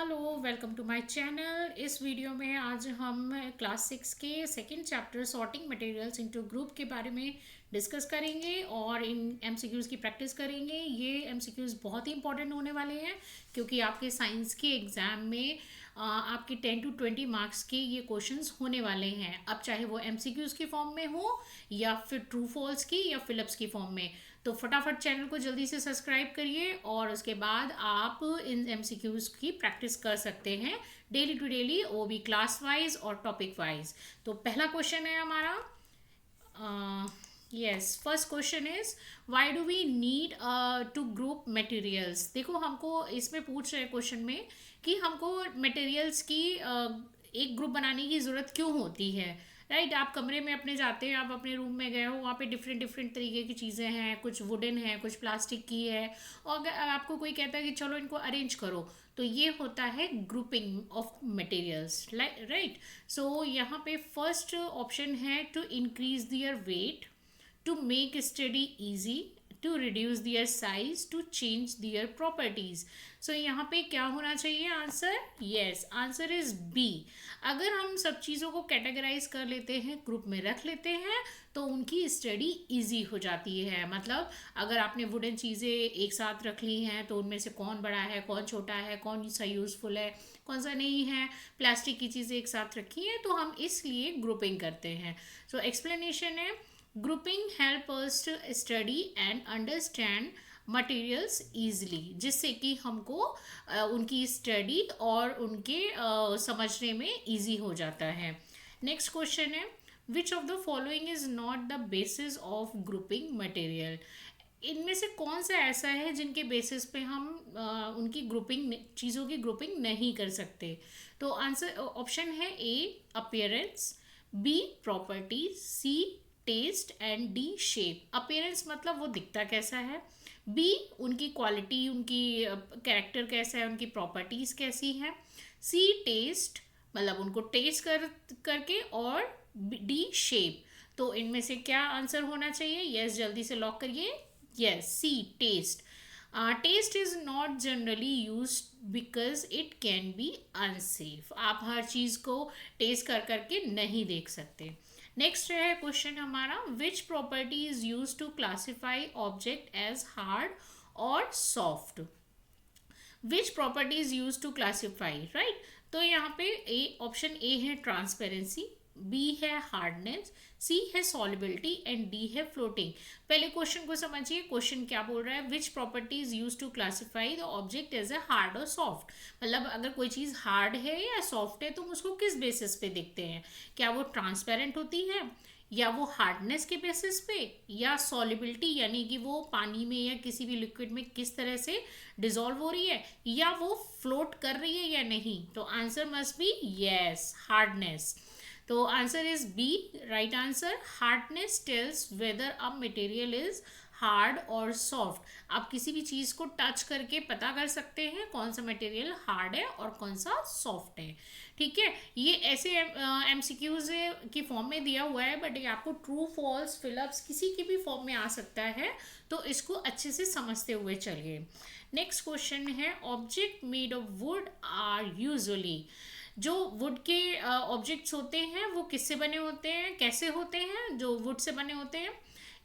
Hello, welcome to my channel. इस video में आज हम क्लास 6 के second chapter sorting materials into group के बारे में डिस्कस करेंगे और इन एमसीक्यूज़ की प्रैक्टिस करेंगे। ये एमसीक्यूज़ बहुत ही इंपॉर्टेंट होने वाले हैं क्योंकि आपके साइंस के एग्ज़ाम में आपके 10 to 20 मार्क्स के ये क्वेश्चंस होने वाले हैं। अब चाहे वो एमसीक्यूज़ की फॉर्म में हो या फिर ट्रू फॉल्स की या फिलिप्स की फॉर्म में। तो फटाफट चैनल को जल्दी से सब्सक्राइब करिए और उसके बाद आप इन एमसीक्यूज़ की प्रैक्टिस कर सकते हैं डेली टू डेली, वो भी क्लास वाइज और टॉपिक वाइज। तो पहला क्वेश्चन है हमारा, yes, first question is why do we need to group materials. देखो, हमको इसमें पूछ रहे क्वेश्चन में कि हमको मटेरियल्स की एक ग्रुप बनाने की ज़रूरत क्यों होती है। राइट, आप कमरे में अपने जाते हैं, आप अपने रूम में गए हो, वहाँ पे डिफरेंट डिफरेंट तरीके की चीज़ें हैं, कुछ वुडन है, कुछ प्लास्टिक की है, और अगर आपको कोई कहता है कि चलो इनको अरेंज करो, तो ये होता है grouping of materials. Right, so यहाँ पे फर्स्ट ऑप्शन है to increase their weight, to make study easy, to reduce their size, to change their properties। so यहाँ पे क्या होना चाहिए answer? Yes, answer is B. अगर हम सब चीज़ों को कैटेगराइज कर लेते हैं, ग्रुप में रख लेते हैं, तो उनकी स्टडी इजी हो जाती है। मतलब अगर आपने वुडन चीज़ें एक साथ रख ली हैं तो उनमें से कौन बड़ा है, कौन छोटा है, कौन सा यूज़फुल है, कौन सा नहीं है। प्लास्टिक की चीज़ें एक साथ रखी हैं तो हम इसलिए ग्रुपिंग करते हैं। सो एक्सप्लेनेशन है, grouping help us to study and understand materials easily, जिससे कि हमको उनकी स्टडी और उनके समझने में ईजी हो जाता है। नेक्स्ट क्वेश्चन है, which of the following is not the basis of grouping material. इनमें से कौन सा ऐसा है जिनके बेसिस पे हम उनकी ग्रुपिंग, चीज़ों की ग्रुपिंग नहीं कर सकते। तो आंसर ऑप्शन है A appearance, B properties, C taste and D shape. Appearance मतलब वो दिखता कैसा है, बी उनकी क्वालिटी, उनकी कैरेक्टर कैसा है, उनकी प्रॉपर्टीज कैसी हैं, सी टेस्ट मतलब उनको टेस्ट करके, और डी शेप। तो इनमें से क्या आंसर होना चाहिए? यस, जल्दी से लॉक करिए। Yes, C test. Test is not generally use because it can be unsafe. आप हर चीज़ को टेस्ट कर करके नहीं देख सकते। नेक्स्ट है क्वेश्चन हमारा, which property is use to classify object as hard और soft. Which property is use to classify, right. तो यहाँ पे ए ऑप्शन ए है ट्रांसपेरेंसी, बी है हार्डनेस, सी है सॉलिबिलिटी एंड डी है फ्लोटिंग। पहले क्वेश्चन को समझिए, क्वेश्चन क्या बोल रहा है, which property is use to classify the object as a hard और सॉफ्ट। मतलब अगर कोई चीज़ हार्ड है या सॉफ्ट है तो हम उसको किस बेसिस पे देखते हैं? क्या वो ट्रांसपेरेंट होती है, या वो हार्डनेस के बेसिस पे, या सॉलिबिलिटी यानी कि वो पानी में या किसी भी लिक्विड में किस तरह से डिजॉल्व हो रही है, या वो फ्लोट कर रही है या नहीं। तो answer must be yes, hardness. तो answer is B, right answer. Hardness tells whether a material is hard और सॉफ्ट। आप किसी भी चीज़ को टच करके पता कर सकते हैं कौन सा मटेरियल हार्ड है और कौन सा सॉफ्ट है। ठीक है, ये ऐसे एमसीक्यूज की फॉर्म में दिया हुआ है, बट ये आपको ट्रू फॉल्स फिलअप्स किसी की भी फॉर्म में आ सकता है, तो इसको अच्छे से समझते हुए चलिए। नेक्स्ट क्वेश्चन है, object made of wood are usually. जो वुड के ऑब्जेक्ट्स होते हैं वो किससे बने होते हैं, कैसे होते हैं जो वुड से बने होते हैं?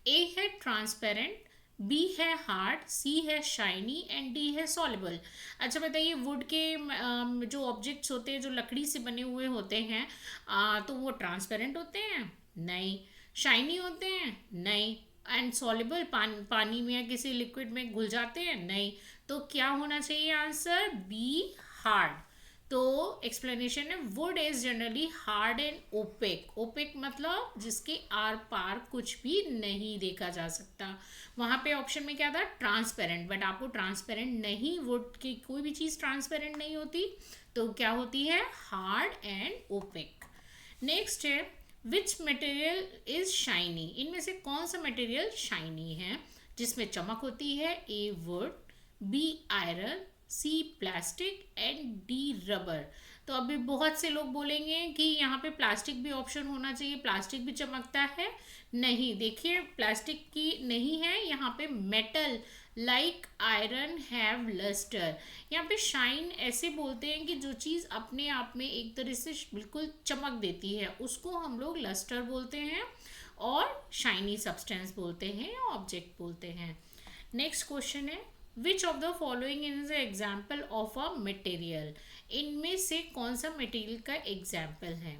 ए है ट्रांसपेरेंट, बी है हार्ड, सी है शाइनी एंड डी है सॉल्युबल। अच्छा बताइए, वुड के जो ऑब्जेक्ट्स होते हैं जो लकड़ी से बने हुए होते हैं, तो वो ट्रांसपेरेंट होते हैं? नहीं। शाइनी होते हैं? नहीं। एंड सॉल्युबल, पानी में या किसी लिक्विड में घुल जाते हैं? नहीं। तो क्या होना चाहिए आंसर? B, hard. तो एक्सप्लेनेशन है, wood is generally hard and opaque. Opaque मतलब जिसके आर पार कुछ भी नहीं देखा जा सकता। वहाँ पे ऑप्शन में क्या था? ट्रांसपेरेंट, बट आपको ट्रांसपेरेंट नहीं, वुड की कोई भी चीज़ ट्रांसपेरेंट नहीं होती, तो क्या होती है? Hard and OPEC. नेक्स्ट है, विच मटेरियल इज शाइनी। इनमें से कौन सा मटेरियल शाइनी है, जिसमें चमक होती है? A wood, B iron, C plastic and D rubber. तो अभी बहुत से लोग बोलेंगे कि यहाँ पे प्लास्टिक भी ऑप्शन होना चाहिए, प्लास्टिक भी चमकता है। नहीं, देखिए प्लास्टिक की नहीं है, यहाँ पे metal like iron have lustre. यहाँ पे शाइन ऐसे बोलते हैं कि जो चीज़ अपने आप में एक तरह से बिल्कुल चमक देती है उसको हम लोग लस्टर बोलते हैं और शाइनी सब्सटेंस बोलते हैं या ऑब्जेक्ट बोलते हैं। नेक्स्ट क्वेश्चन है which of the following is example of a material. इनमें से कौन सा मटेरियल का एग्जाम्पल है।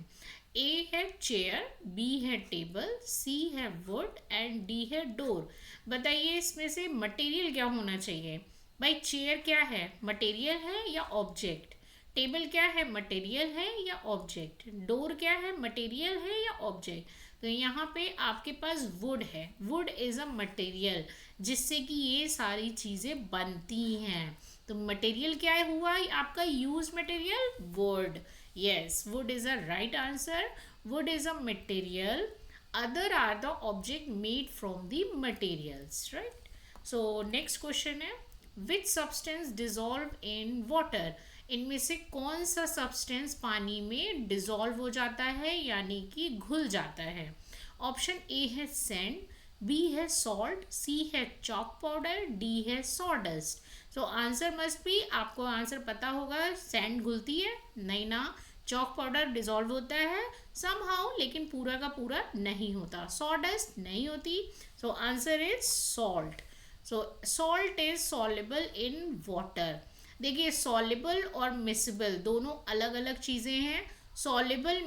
ए है चेयर, बी है टेबल, सी है वुड एंड डी है डोर। बताइए इसमें से मटेरियल क्या होना चाहिए। भाई चेयर क्या है, मटेरियल है या ऑब्जेक्ट। टेबल क्या है, मटेरियल है या ऑब्जेक्ट। डोर क्या है, मटेरियल है या ऑब्जेक्ट। तो यहाँ पे आपके पास वुड है, वुड इज अ मटेरियल जिससे कि ये सारी चीज़ें बनती हैं। तो मटेरियल क्या है हुआ आपका use material wood. Yes, wood is a right answer. Wood is a material, other are the object made from the materials, right. So next question है which substance dissolve in water. इनमें से कौन सा substance पानी में dissolve हो जाता है यानी कि घुल जाता है। ऑप्शन ए है सैंड, बी है सॉल्ट, सी है चॉक पाउडर, डी है sawdust. So answer must B, आपको आंसर पता होगा। सैंड घुलती है नहीं ना, चॉक पाउडर डिजॉल्व होता है समहाउ लेकिन पूरा का पूरा नहीं होता, सॉडस्ट नहीं होती। सो answer is salt. So salt is soluble in water. देखिए सॉल्युबल और मिसिबल दोनों अलग अलग चीज़ें हैं। सॉल्युबल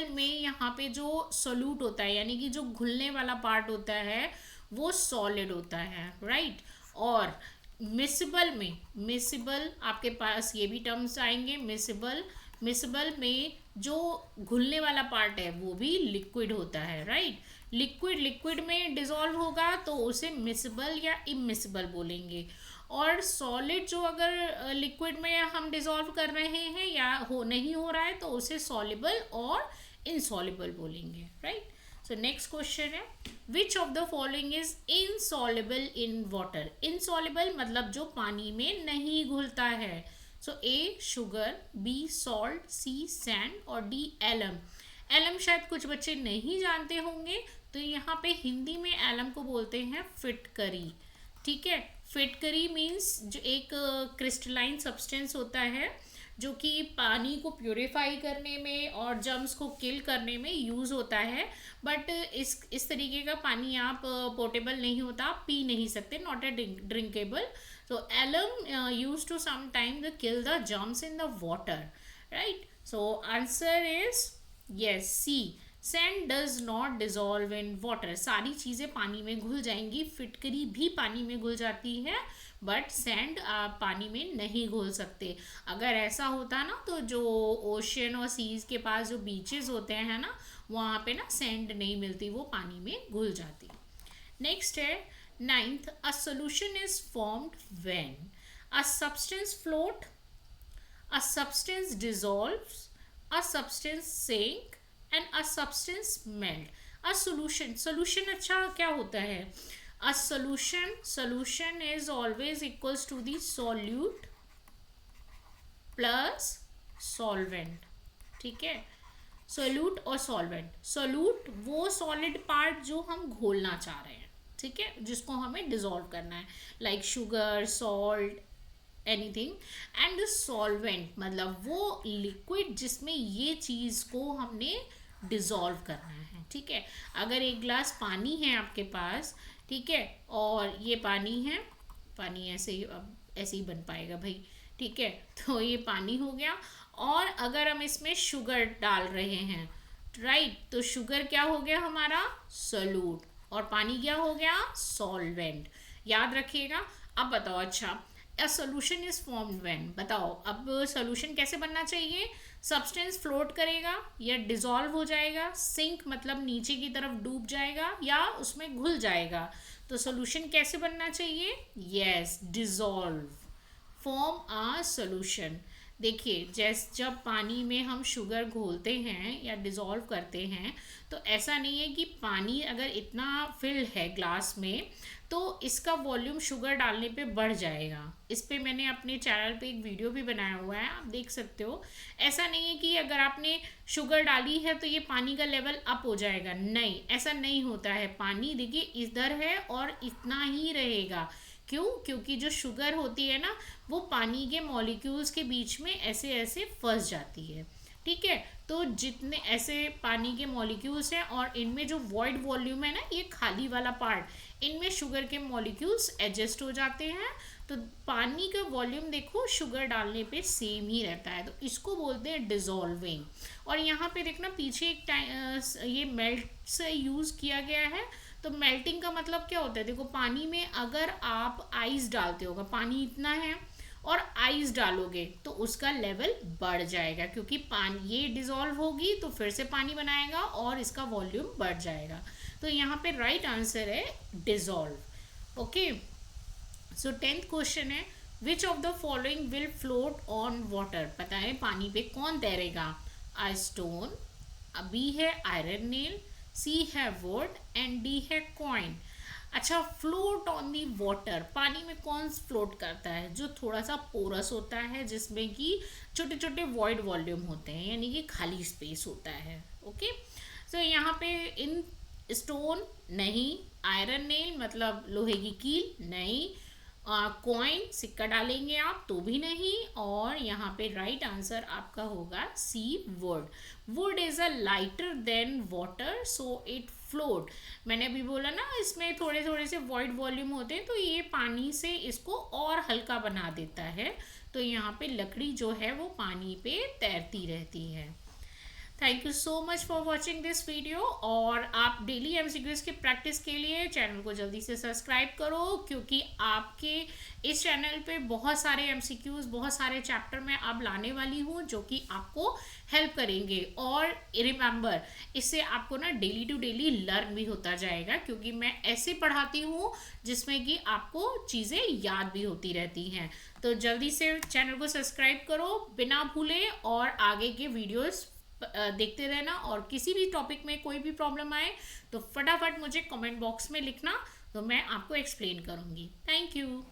में यहाँ पे जो सोल्यूट होता है यानी कि जो घुलने वाला पार्ट होता है वो सॉलिड होता है, राइट। और मिसिबल आपके पास ये भी टर्म्स आएंगे। मिसिबल में जो घुलने वाला पार्ट है वो भी लिक्विड होता है, राइट। लिक्विड में डिसॉल्व होगा तो उसे मिसिबल या इमिसिबल बोलेंगे। और सॉलिड जो अगर लिक्विड में हम डिसॉल्व कर रहे हैं या नहीं हो रहा है तो उसे सॉल्युबल और इनसॉल्युबल बोलेंगे, राइट। सो नेक्स्ट क्वेश्चन है which of the following is insoluble in water. Insoluble मतलब जो पानी में नहीं घुलता है। सो ए शुगर, बी सॉल्ट, सी सैंड और डी एलम। एलम शायद कुछ बच्चे नहीं जानते होंगे तो यहाँ पे हिंदी में एलम को बोलते हैं फिटकरी, ठीक है। फिटकरी मीन्स जो एक क्रिस्टलाइन सब्सटेंस होता है जो कि पानी को प्योरीफाई करने में और जर्म्स को किल करने में यूज़ होता है। बट इस तरीके का पानी आप पोर्टेबल नहीं होता, आप पी नहीं सकते, नॉट ए ड्रिंकेबल। तो alum use to some time the kill the germs in the water, right. So answer is yes C, sand does not dissolve in water. सारी चीज़ें पानी में घुल जाएंगी, फिटकरी भी पानी में घुल जाती है बट सैंड पानी में नहीं घुल सकते। अगर ऐसा होता ना तो जो ओशियन और सीज के पास जो बीचेस होते हैं ना वहाँ पे ना सैंड नहीं मिलती, वो पानी में घुल जाती। नेक्स्ट है ninth, a solution is formed when a substance float, a substance dissolves, a substance sink and a substance melt. A solution अच्छा क्या होता है। a solution is always equals to the solute plus solvent, ठीक है। Solute और solvent. Solute वो solid part जो हम घोलना चाह रहे हैं, ठीक है, जिसको हमें डिजोल्व करना है, like sugar, salt, anything. And solvent मतलब वो लिक्विड जिसमें ये चीज़ को हमने डिज़ोल्व करना है, ठीक है। अगर एक ग्लास पानी है आपके पास, ठीक है, और ये पानी है, पानी ऐसे ही अब ऐसे ही बन पाएगा भाई, ठीक है। तो ये पानी हो गया और अगर हम इसमें शुगर डाल रहे हैं, राइट, तो शुगर क्या हो गया हमारा सोल्यूट और पानी क्या हो गया सॉल्वेंट, याद रखिएगा। अब बताओ अच्छा, a solution is formed when, बताओ अब सोल्यूशन कैसे बनना चाहिए। सब्सटेंस फ्लोट करेगा या डिजॉल्व हो जाएगा, सिंक मतलब नीचे की तरफ डूब जाएगा या उसमें घुल जाएगा। तो सोल्यूशन कैसे बनना चाहिए, yes dissolve, form a solution. देखिए जब पानी में हम शुगर घोलते हैं या डिज़ोल्व करते हैं, तो ऐसा नहीं है कि पानी अगर इतना फिल है ग्लास में तो इसका वॉल्यूम शुगर डालने पे बढ़ जाएगा। इस पे मैंने अपने चैनल पे एक वीडियो भी बनाया हुआ है, आप देख सकते हो। ऐसा नहीं है कि अगर आपने शुगर डाली है तो ये पानी का लेवल अप हो जाएगा, नहीं, ऐसा नहीं होता है। पानी देखिए इधर है और इतना ही रहेगा। क्यों? क्योंकि जो शुगर होती है ना, वो पानी के मॉलिक्यूल्स के बीच में ऐसे ऐसे फंस जाती है। ठीक है, तो जितने ऐसे पानी के मॉलिक्यूल्स हैं और इनमें जो वॉइड वॉल्यूम है ना, ये खाली वाला पार्ट, इनमें शुगर के मॉलिक्यूल्स एडजस्ट हो जाते हैं। तो पानी का वॉल्यूम देखो शुगर डालने पे सेम ही रहता है, तो इसको बोलते हैं डिजॉल्विंग। और यहाँ पे देखना पीछे ये मेल्ट से यूज़ किया गया है। तो मेल्टिंग का मतलब क्या होता है? देखो पानी में अगर आप आइस डालते होगा, पानी इतना है और आइस डालोगे तो उसका लेवल बढ़ जाएगा, क्योंकि पानी ये डिजॉल्व होगी तो फिर से पानी बनाएगा और इसका वॉल्यूम बढ़ जाएगा। तो यहाँ पे राइट आंसर है डिजॉल्व। ओके, सो 10th क्वेश्चन है, which of the following will float on water? पता है पानी पे कौन तैरेगा? आ स्टोन, बी है आयरन नेल, सी है वुड एंड डी है कॉइन। अच्छा, फ्लोट ऑन दी वाटर, पानी में कौन फ्लोट करता है? जो थोड़ा सा पोरस होता है, जिसमें कि छोटे छोटे वॉइड वॉल्यूम होते हैं, यानी कि खाली स्पेस होता है। ओके, सो यहाँ पे इन स्टोन नहीं, आयरन नेल मतलब लोहे की कील नहीं, कॉइन सिक्का डालेंगे आप तो भी नहीं, और यहाँ पे राइट आंसर आपका होगा C wood. Wood is a lighter than water so it float. मैंने अभी बोला ना इसमें थोड़े थोड़े से वॉइड वॉल्यूम होते हैं, तो ये पानी से इसको और हल्का बना देता है। तो यहाँ पे लकड़ी जो है वो पानी पे तैरती रहती है। Thank you so much for watching this video. और आप डेली एमसीक्यूज की प्रैक्टिस के लिए चैनल को जल्दी से सब्सक्राइब करो, क्योंकि आपके इस चैनल पे बहुत सारे एमसीक्यूज, बहुत सारे चैप्टर मैं अब लाने वाली हूँ जो कि आपको हेल्प करेंगे। और रिमेंबर, इससे आपको ना डेली टू डेली लर्न भी होता जाएगा, क्योंकि मैं ऐसे पढ़ाती हूँ जिसमें कि आपको चीज़ें याद भी होती रहती हैं। तो जल्दी से चैनल को सब्सक्राइब करो बिना भूले, और आगे के वीडियोस देखते रहना। और किसी भी टॉपिक में कोई भी प्रॉब्लम आए तो फटाफट मुझे कमेंट बॉक्स में लिखना, तो मैं आपको एक्सप्लेन करूँगी। Thank you.